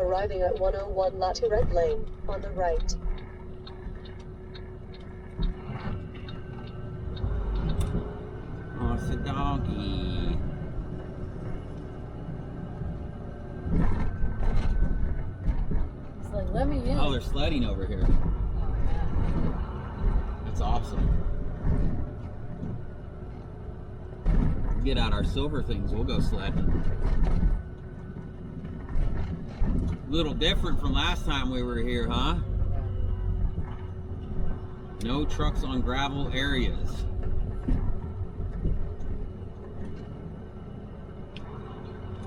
arriving at 101 La Tourette Lane, on the right. Oh, it's a doggy. It's like, let me in. Oh, they're sledding over here. Oh, yeah. That's awesome. Get out our silver things, we'll go sledding. Little different from last time we were here, huh? No trucks on gravel areas.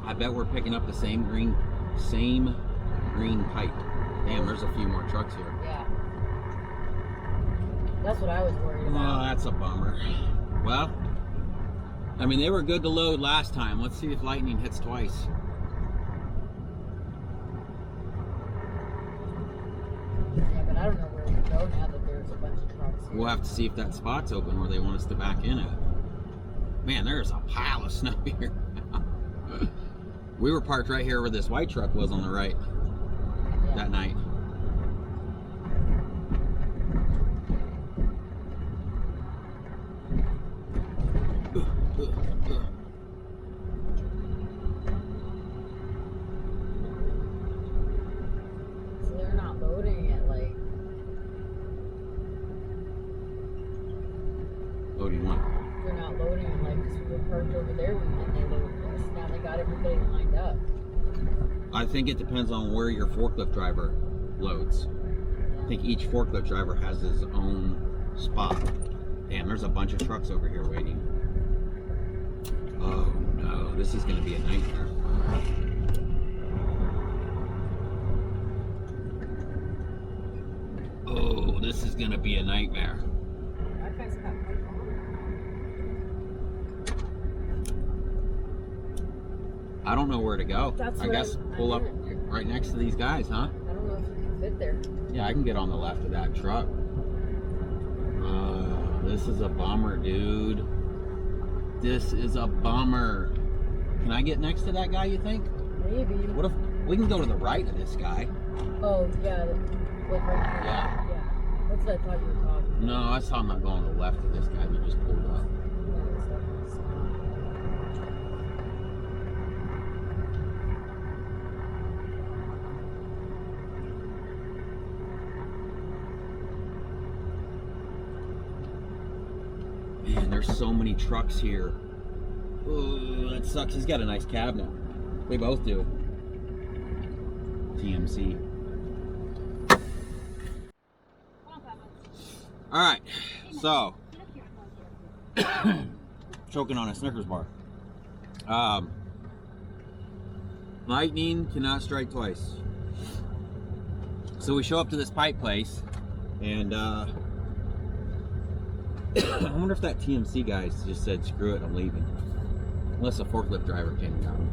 I bet we're picking up the same green pipe. Damn, there's a few more trucks here. Yeah. That's what I was worried about. Oh, that's a bummer. Well, I mean, they were good to load last time. Let's see if lightning hits twice. Yeah, but I don't know where we go now that there's a bunch of trucks here. We'll have to see if that spot's open where they want us to back in at. Man, there's a pile of snow here. We were parked right here where this white truck was on the right that night. So they're not loading it like... Loading what? They're not loading it like, because we were parked over there and they loaded us. Now they got everybody lined up. I think it depends on where your forklift driver loads. I think each forklift driver has his own spot. Damn, there's a bunch of trucks over here waiting. Oh no, this is gonna be a nightmare. Oh, this is gonna be a nightmare. That guy's got pipe on. I don't know where to go. That's I guess pull up right next to these guys, huh? I don't know if you can fit there. Yeah, I can get on the left of that truck. This is a bummer, dude. This is a bummer. Can I get next to that guy, you think? Maybe. What if we can go to the right of this guy? Oh, yeah. Like right here. Yeah. Yeah. That's what I thought you were talking about. No, I saw him going to the left of this guy that just pulled up. Man, there's so many trucks here. Oh, that sucks. He's got a nice cab now. They both do. TMC. All right, so choking on a Snickers bar. Lightning cannot strike twice. So we show up to this pipe place, and I wonder if that TMC guy just said, "Screw it, I'm leaving." Unless a forklift driver came and got him.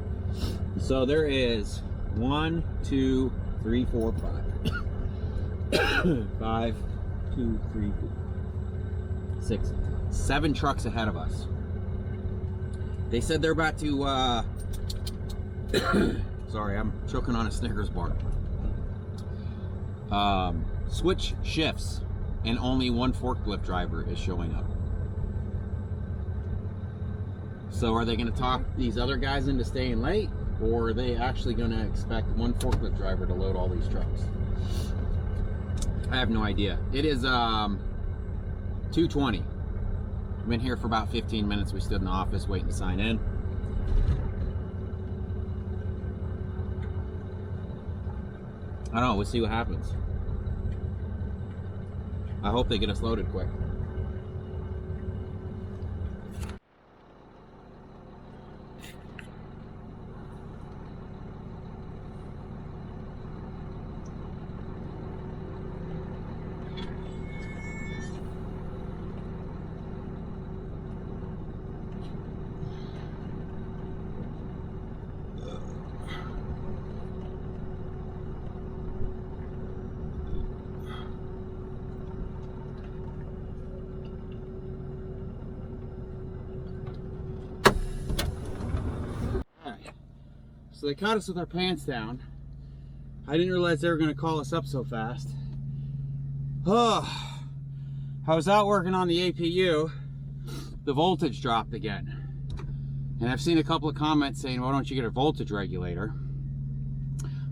So there is 1, 2, 3, 4, 5. 5, 2, 3, 4, 6, 7 trucks ahead of us. They said they're about to sorry, I'm choking on a Snickers bar. Switch shifts, and only one forklift driver is showing up. So are they going to talk these other guys into staying late, or are they actually going to expect one forklift driver to load all these trucks? I have no idea. It is 2:20. I've been here for about 15 minutes. We stood in the office waiting to sign in. I don't know. We'll see what happens. I hope they get us loaded quick. So they caught us with our pants down. I didn't realize they were going to call us up so fast. Oh, I was out working on the APU. The voltage dropped again. And I've seen a couple of comments saying, why don't you get a voltage regulator?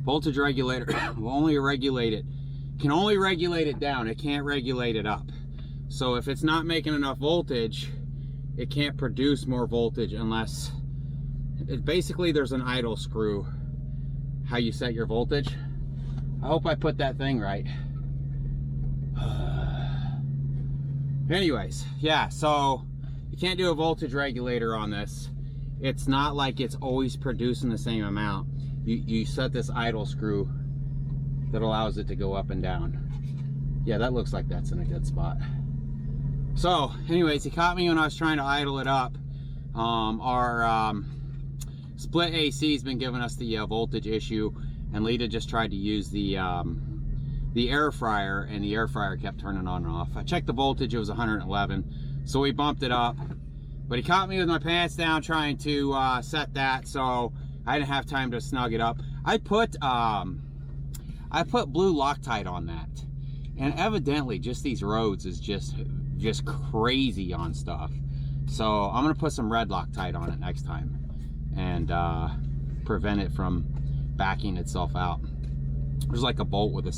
Voltage regulator will only regulate it, can only regulate it down. It can't regulate it up. So if it's not making enough voltage, it can't produce more voltage unless, basically there's an idle screw, how you set your voltage. I hope I put that thing right. Anyways, yeah, so you can't do a voltage regulator on this. It's not like it's always producing the same amount. You set this idle screw that allows it to go up and down. Yeah, that looks like that's in a good spot. So anyways, he caught me when I was trying to idle it up. Our split AC has been giving us the voltage issue, and Lita just tried to use the air fryer, and the air fryer kept turning on and off. I checked the voltage, it was 111, so we bumped it up. But he caught me with my pants down trying to set that, so I didn't have time to snug it up. I put blue Loctite on that, and evidently just these roads is just crazy on stuff. So I'm gonna put some red Loctite on it next time and prevent it from backing itself out. There's like a bolt with a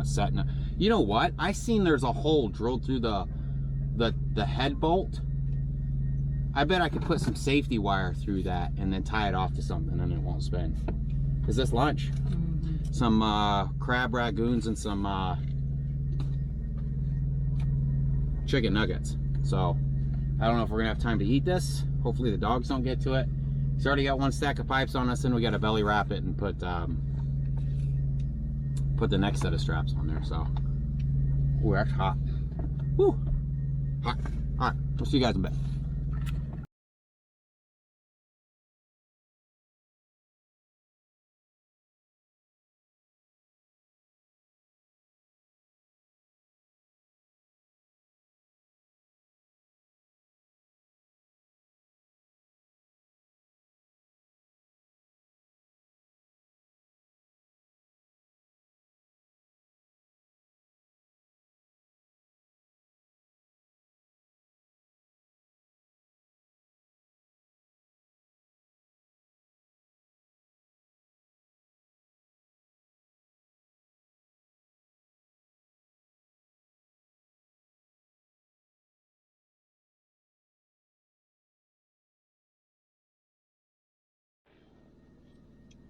set. You know what? I seen there's a hole drilled through the head bolt. I bet I could put some safety wire through that and then tie it off to something and it won't spin. Is this lunch? Mm-hmm. Some crab ragoons and some chicken nuggets. So I don't know if we're gonna have time to eat this. Hopefully the dogs don't get to it. He's already got one stack of pipes on us, and we got to belly wrap it and put the next set of straps on there. So, ooh, that's hot. Woo, hot. All right, we'll see you guys in a bit.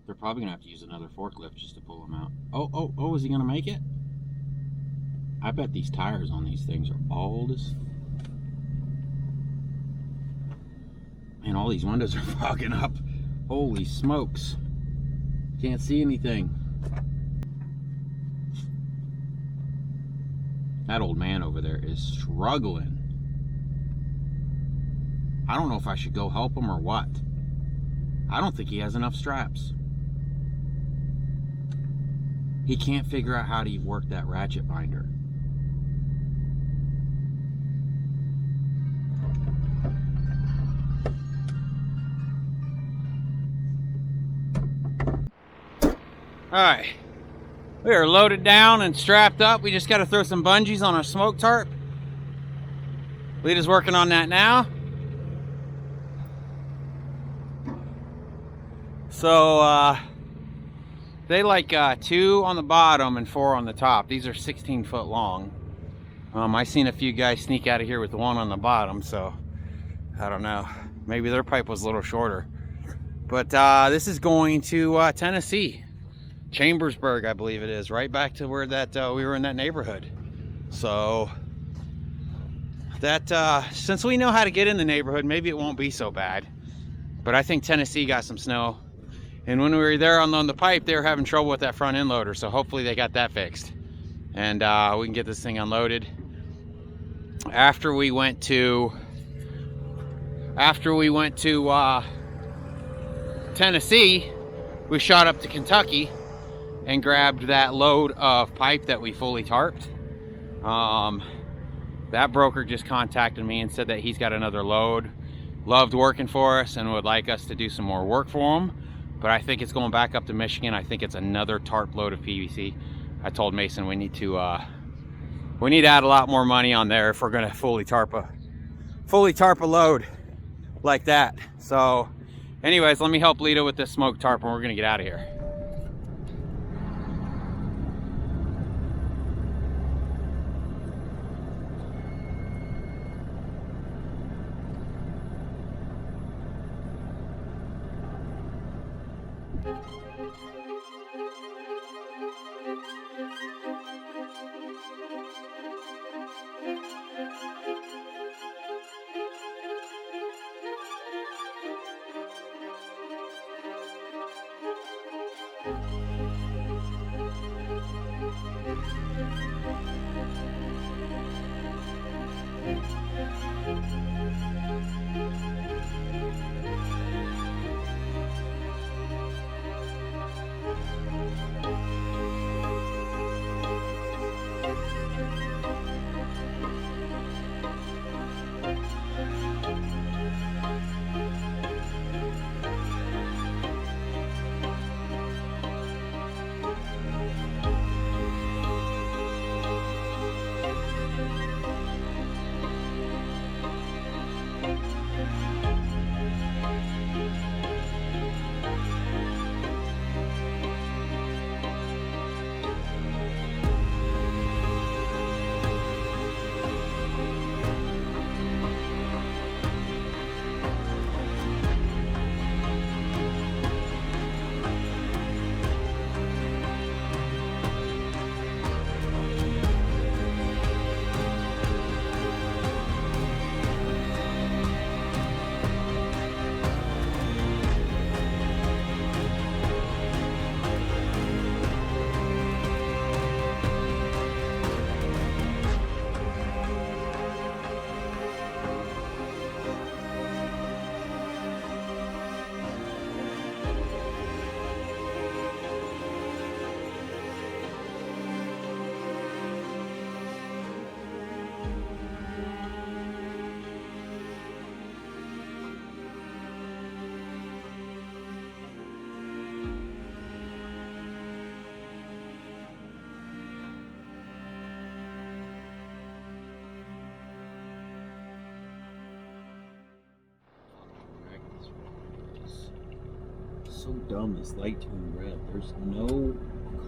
They're probably gonna have to use another forklift just to pull them out. Oh, is he gonna make it? I bet these tires on these things are bald as... Man, all these windows are fogging up. Holy smokes. Can't see anything. That old man over there is struggling. I don't know if I should go help him or what. I don't think he has enough straps. He can't figure out how to work that ratchet binder. Alright, we are loaded down and strapped up. We just got to throw some bungees on our smoke tarp. Lita's working on that now. So, they like 2 on the bottom and 4 on the top. These are 16 foot long. I seen a few guys sneak out of here with the one on the bottom, so I don't know. Maybe their pipe was a little shorter. But this is going to Tennessee. Chambersburg, I believe it is. Right back to where that we were in that neighborhood. So that since we know how to get in the neighborhood, maybe it won't be so bad. But I think Tennessee got some snow. And when we were there on the pipe, they were having trouble with that front end loader. So hopefully they got that fixed. And we can get this thing unloaded. After we went to Tennessee, we shot up to Kentucky and grabbed that load of pipe that we fully tarped. That broker just contacted me and said that he's got another load. Loved working for us and would like us to do some more work for him. but I think it's going back up to Michigan. I think it's another tarp load of PVC. I told Mason we need to add a lot more money on there if we're gonna fully tarp a load like that. So anyways, let me help Lita with this smoke tarp and we're gonna get out of here. So dumb, this light turned red. There's no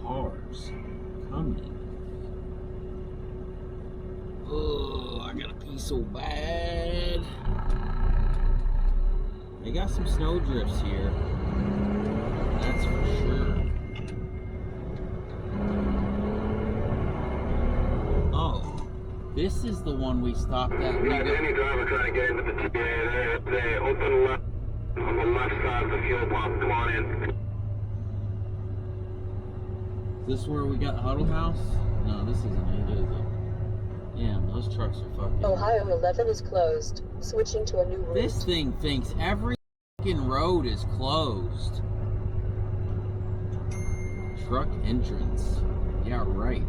cars coming. Oh, I gotta pee so bad. They got some snow drifts here. That's for sure. Oh, this is the one we stopped at. Any driver trying to get into the TA there, they open left. On the left side of the fuel pump, come on in. Is this where we got Huddle House? No, this isn't it, is it? Damn, those trucks are fucking... Ohio 11 is closed. Switching to a new route. This thing thinks every fucking road is closed. Truck entrance. Yeah, right.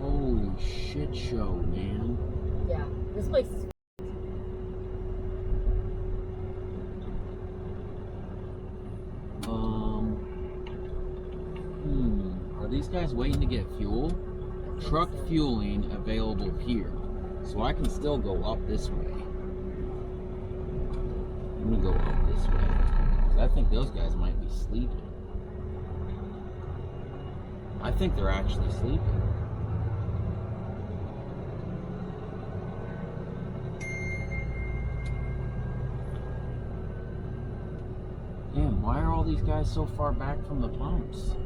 Holy shit show, man. Yeah, this place is. Are these guys waiting to get fuel? Truck fueling available here. So I can still go up this way. Let me go up this way. 'Cause I think those guys might be sleeping. I think they're actually sleeping. Damn, why are all these guys so far back from the pumps?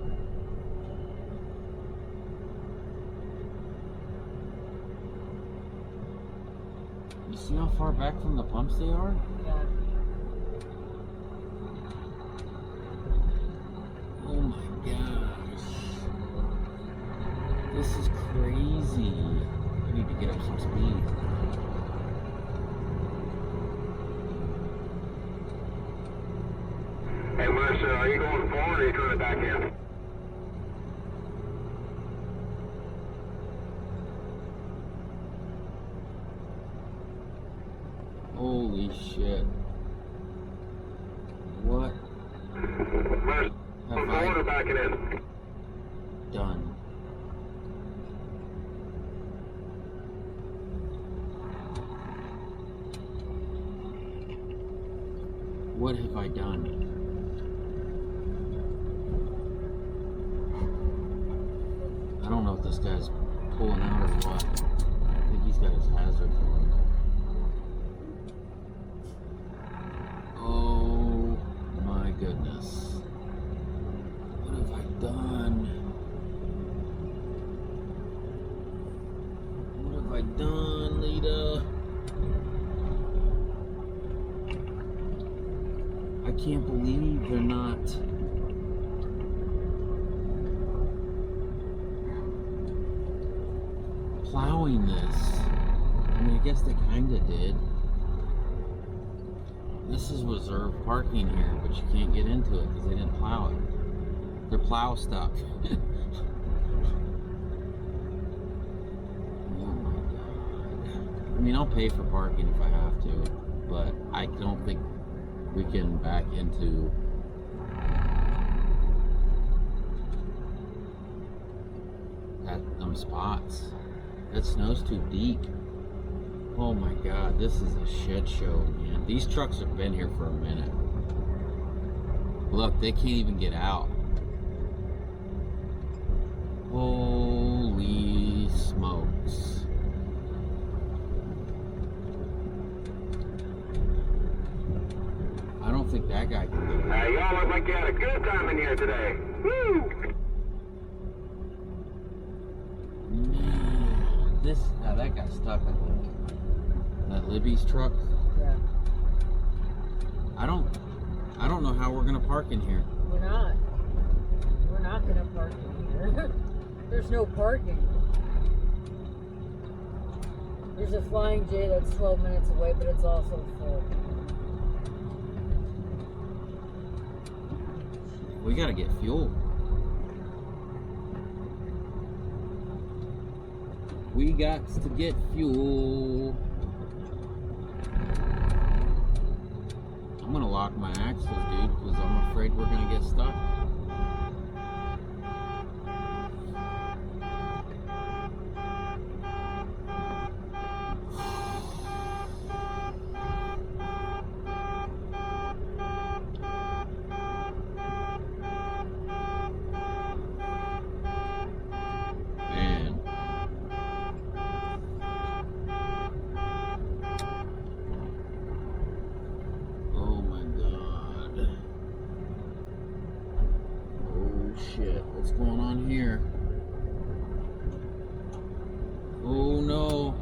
You see how far back from the pumps they are? Yeah. Oh my gosh. This is crazy. I need to get up some speed. Hey, Marcia, are you going forward or are you trying to back in? Holy shit. What First, have water I backing in. done? What have I done? I don't know if this guy's pulling out or what. I think he's got his hazard on. Oh my goodness. What have I done? What have I done, Lita? I can't believe they're not plowing this. I mean, I guess they kind of did. This is reserved parking here, but you can't get into it because they didn't plow it. They're plow stuck. Oh my god. I mean, I'll pay for parking if I have to, but I don't think we can back into them spots. That snow's too deep. Oh my god, this is a shit show, man. These trucks have been here for a minute. Look, they can't even get out. Holy smokes. I don't think that guy can get out. Y'all look like you had a good time in here today. Woo! Man, that guy's stuck, I think. That Libby's truck. Yeah. I don't know how we're gonna park in here. We're not. We're not gonna park in here. There's no parking. There's a Flying J that's 12 minutes away, but it's also full. We gotta get fuel. We got to get fuel. I'm gonna lock my axles, dude, because I'm afraid we're gonna get stuck. Man. Oh my god. Oh shit, what's going on here? Oh no.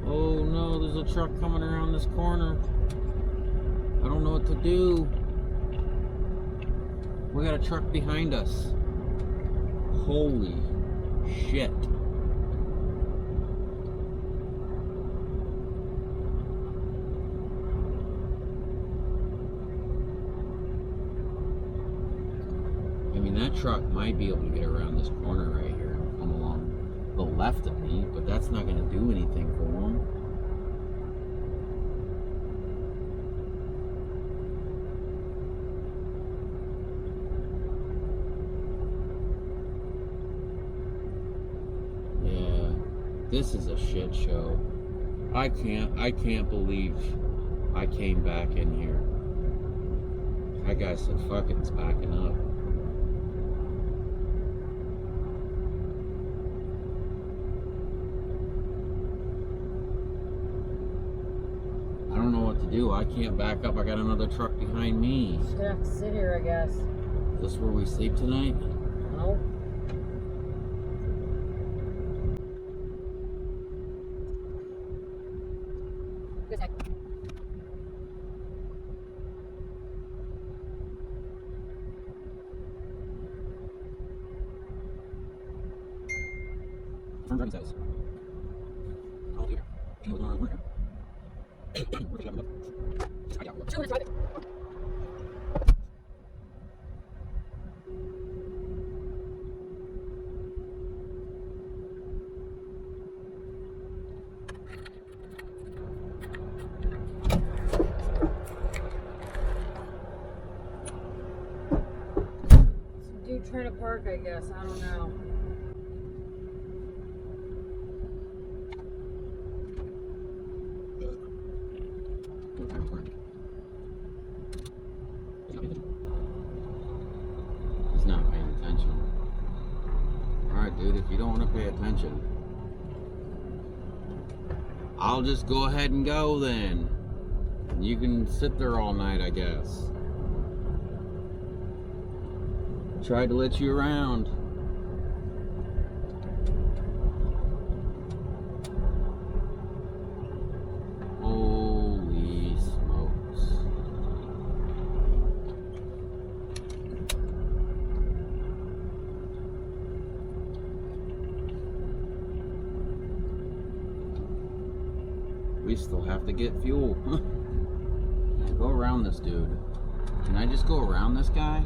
Oh no, there's a truck coming around this corner. I don't know what to do. We got a truck behind us. Holy shit. I mean, that truck might be able to get around this corner right here and come along the left of me, but that's not going to do anything for him. Yeah, this is a shit show. I can't believe I came back in here. That guy said, fuck it, it's backing up. I don't know what to do. I can't back up. I got another truck behind me. Just gonna have to sit here, I guess. Is this where we sleep tonight? No. Good sec. Turn driving says. Oh dear. You know what's going on over here? Where should I look? I got look. 2 minutes driving. trying to park, I guess. I don't know. He's not paying attention. Alright, dude, if you don't want to pay attention, I'll just go ahead and go then. You can sit there all night, I guess. Tried to let you around. Holy smokes. We still have to get fuel. Go around this dude. Can I just go around this guy?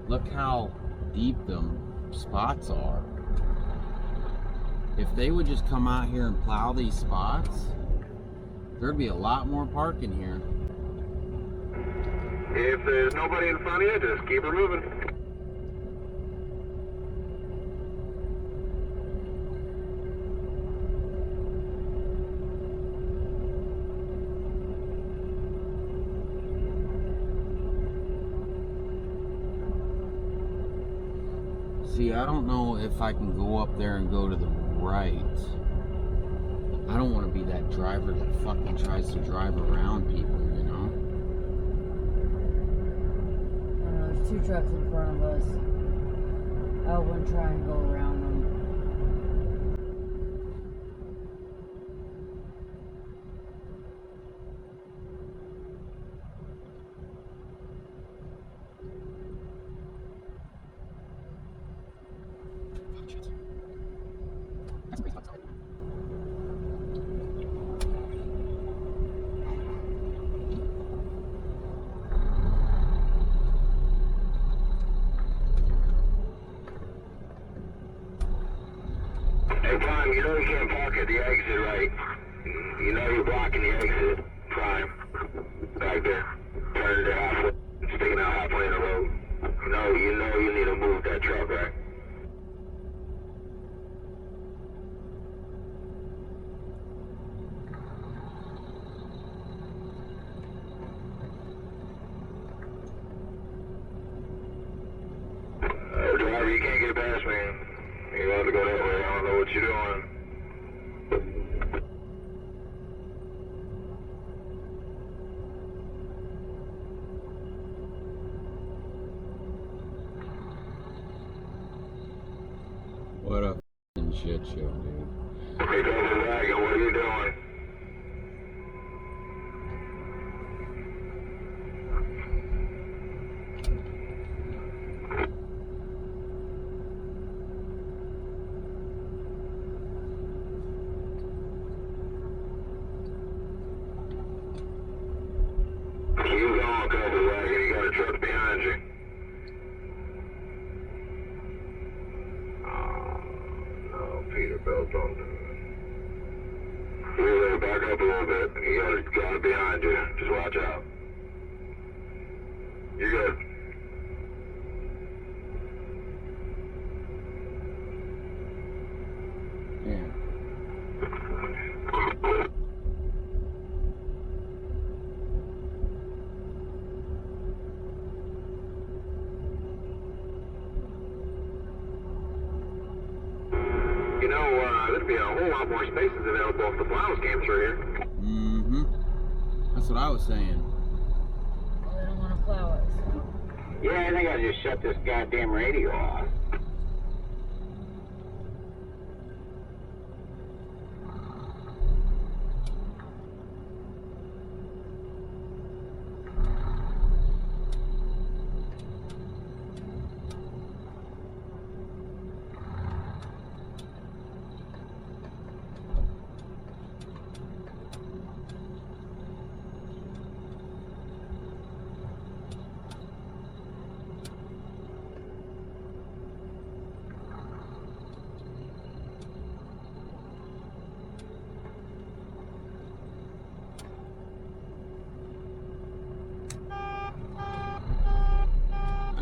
Look how deep them spots are. If they would just come out here and plow these spots, there'd be a lot more parking here. If there's nobody in front of you, just keep her moving. See, I don't know if I can go up there and go to the right. I don't want to be that driver that fucking tries to drive around people, you know? I don't know, there's 2 trucks in front of us. I wouldn't try and go around them. Hey, Prime, you know you can't park at the exit, right? You know you're blocking the exit, Prime. Back there. Turned it halfway, sticking out halfway in the road. You know you need to move that truck, right? Driver, you can't get past me. You have to go that way. I don't know what you're doing. What a fucking shit show, dude. Okay, go to the wagon. What are you doing? You gone, cover wagon. You got a truck behind you. Oh, no, Peterbilt don't do it. You gotta back up a little bit. You got it behind you. Just watch out. You're good. Yeah. You know, there'd be a whole lot more spaces available if the plows came through here. Mm-hmm. That's what I was saying. Well, they don't want to plow it, so. Yeah, I think I'll just shut this goddamn radio off.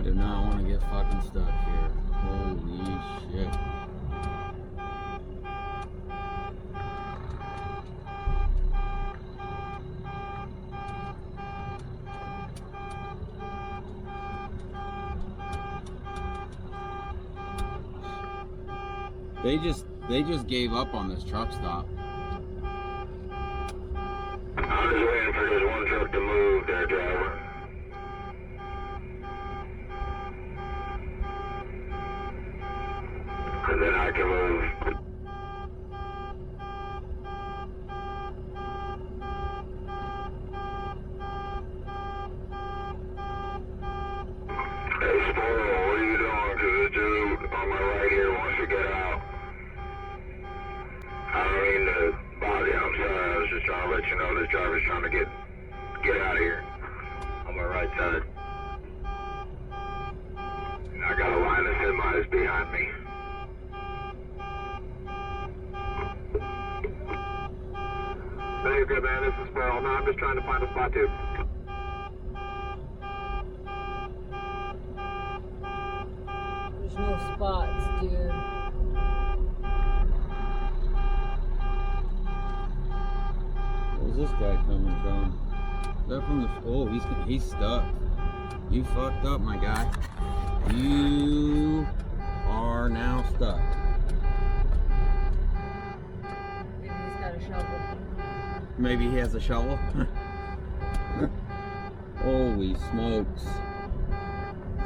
I do not want to get fucking stuck here. Holy shit. They just gave up on this truck stop. I'm just waiting for this one truck to move there, driver. And then I can move. Hey, Sparrow, what are you doing? Because this dude on my right here wants to get out. I don't mean to bother you, I'm sorry. I was just trying to let you know this driver's trying to get out of here on my right side. I got a line of semis behind me. No, you're good, man. This is Sparrow. No, I'm just trying to find a spot too. There's no spots, dude. Where's this guy coming from? Is that from the... Oh, he's stuck. You fucked up, my guy. You are now stuck. Maybe he's got a shovel. Maybe he has a shovel. Holy smokes.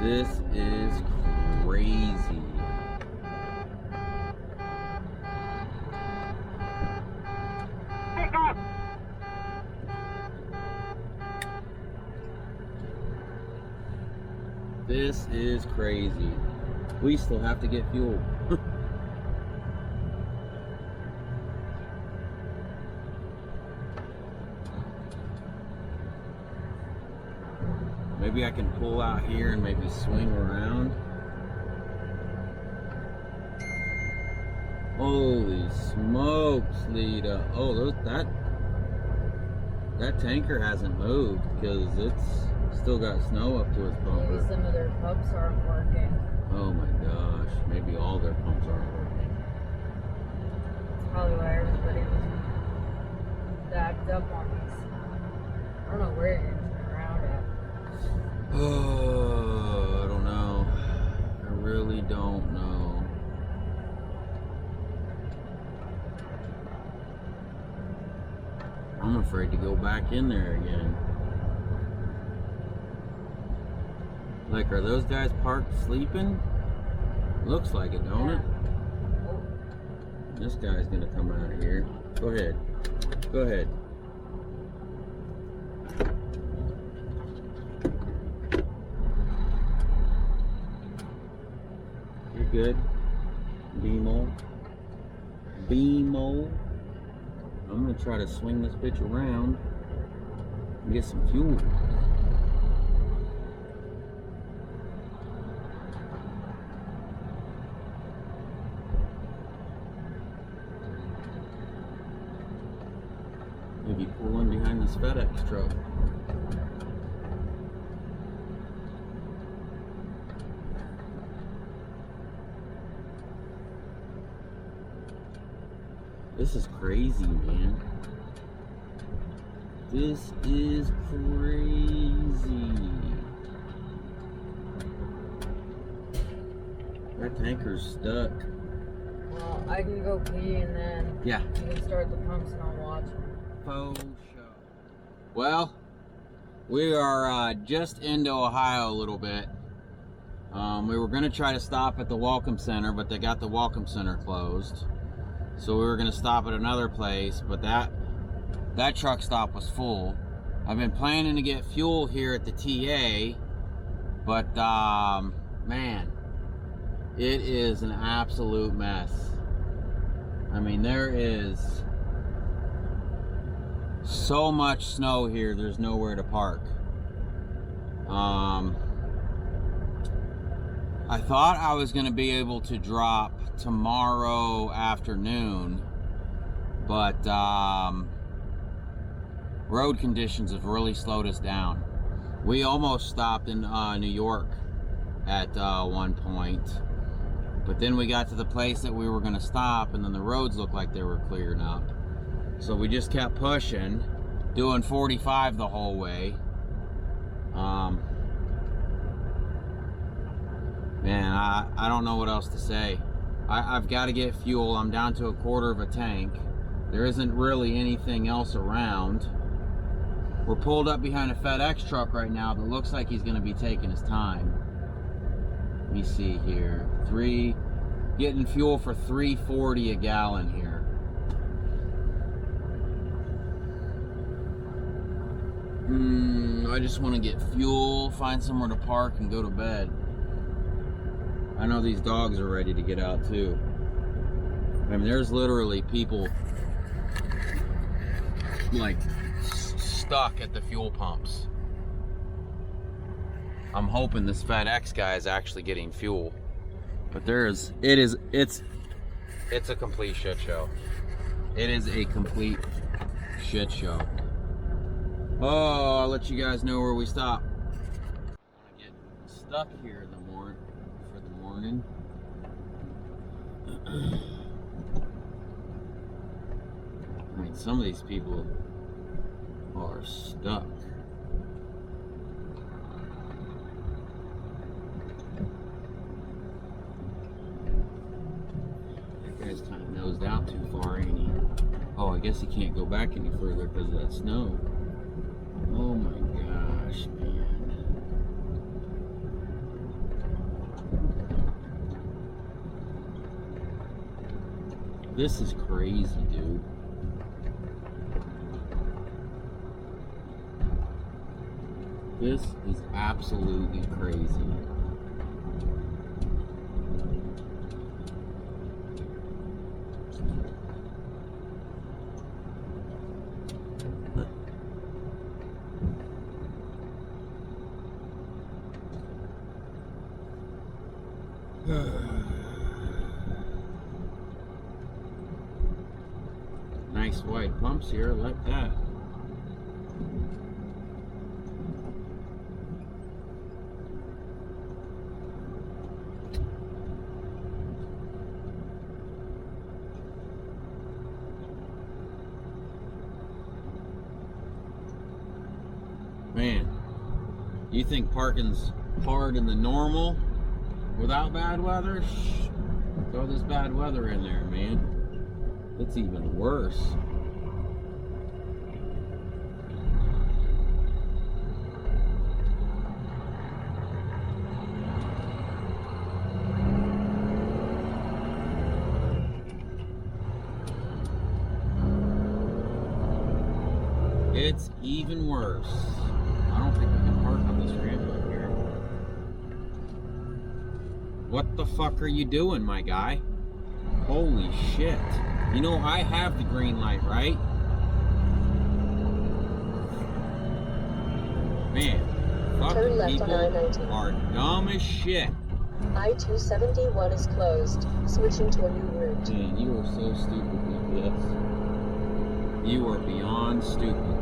This is crazy. This is crazy. We still have to get fuel. Maybe I can pull out here and maybe swing around. Holy smokes, Lita. Oh, that tanker hasn't moved because it's still got snow up to its bumper. Maybe some of their pumps aren't working. Oh my gosh, maybe all their pumps aren't working. That's probably why everybody was backed up on these. I don't know where you're going to turn around at. Oh, I don't know. I really don't know. I'm afraid to go back in there again. Like, are those guys parked sleeping? Looks like it, don't it? This guy's gonna come out of here. Go ahead. Go ahead. You're good. B-mole. B-mole. I'm gonna try to swing this bitch around and get some fuel. Maybe pull in behind this FedEx truck. This is crazy, man. This is crazy. That tanker's stuck. Well, I can go pee and then Yeah. you can start the pumps and I'll watch them. Faux show. Well, we are just into Ohio a little bit. We were going to try to stop at the Welcome Center, but they got the Welcome Center closed. So we were going to stop at another place, but that truck stop was full. I've been planning to get fuel here at the TA, but man, it is an absolute mess. I mean, there is so much snow here, there's nowhere to park. I thought I was going to be able to drop tomorrow afternoon, but road conditions have really slowed us down. We almost stopped in New York at one point. But then we got to the place that we were going to stop, and then the roads looked like they were clearing up. So we just kept pushing, doing 45 the whole way. Man, I don't know what else to say. I've got to get fuel. I'm down to a quarter of a tank. There isn't really anything else around. We're pulled up behind a FedEx truck right now that looks like he's going to be taking his time. Let me see here. Getting fuel for $3.40 a gallon here. I just want to get fuel, find somewhere to park, and go to bed. I know these dogs are ready to get out too. I mean, there's literally people like stuck at the fuel pumps. I'm hoping this FedEx guy is actually getting fuel, but it's a complete shit show. It is a complete shit show. Oh, I'll let you guys know where we stop. I'm gonna get stuck here in the morning. I mean, some of these people are stuck. That guy's kind of nosed out too far, ain't he? Oh, I guess he can't go back any further because of that snow. Oh my gosh, man. This is crazy, dude. This is absolutely crazy. Nice wide pumps here, I like that. Man, you think parking's hard in the normal without bad weather? Shh. Throw this bad weather in there, man. It's even worse. It's even worse. I don't think we can park on this ramp up here. What the fuck are you doing, my guy? Holy shit. You know, I have the green light, right? Man, Turn fucking left people on I-19. are dumb as shit. I-271 is closed. Switching to a new route. Man, you are so stupid with this. You are beyond stupid.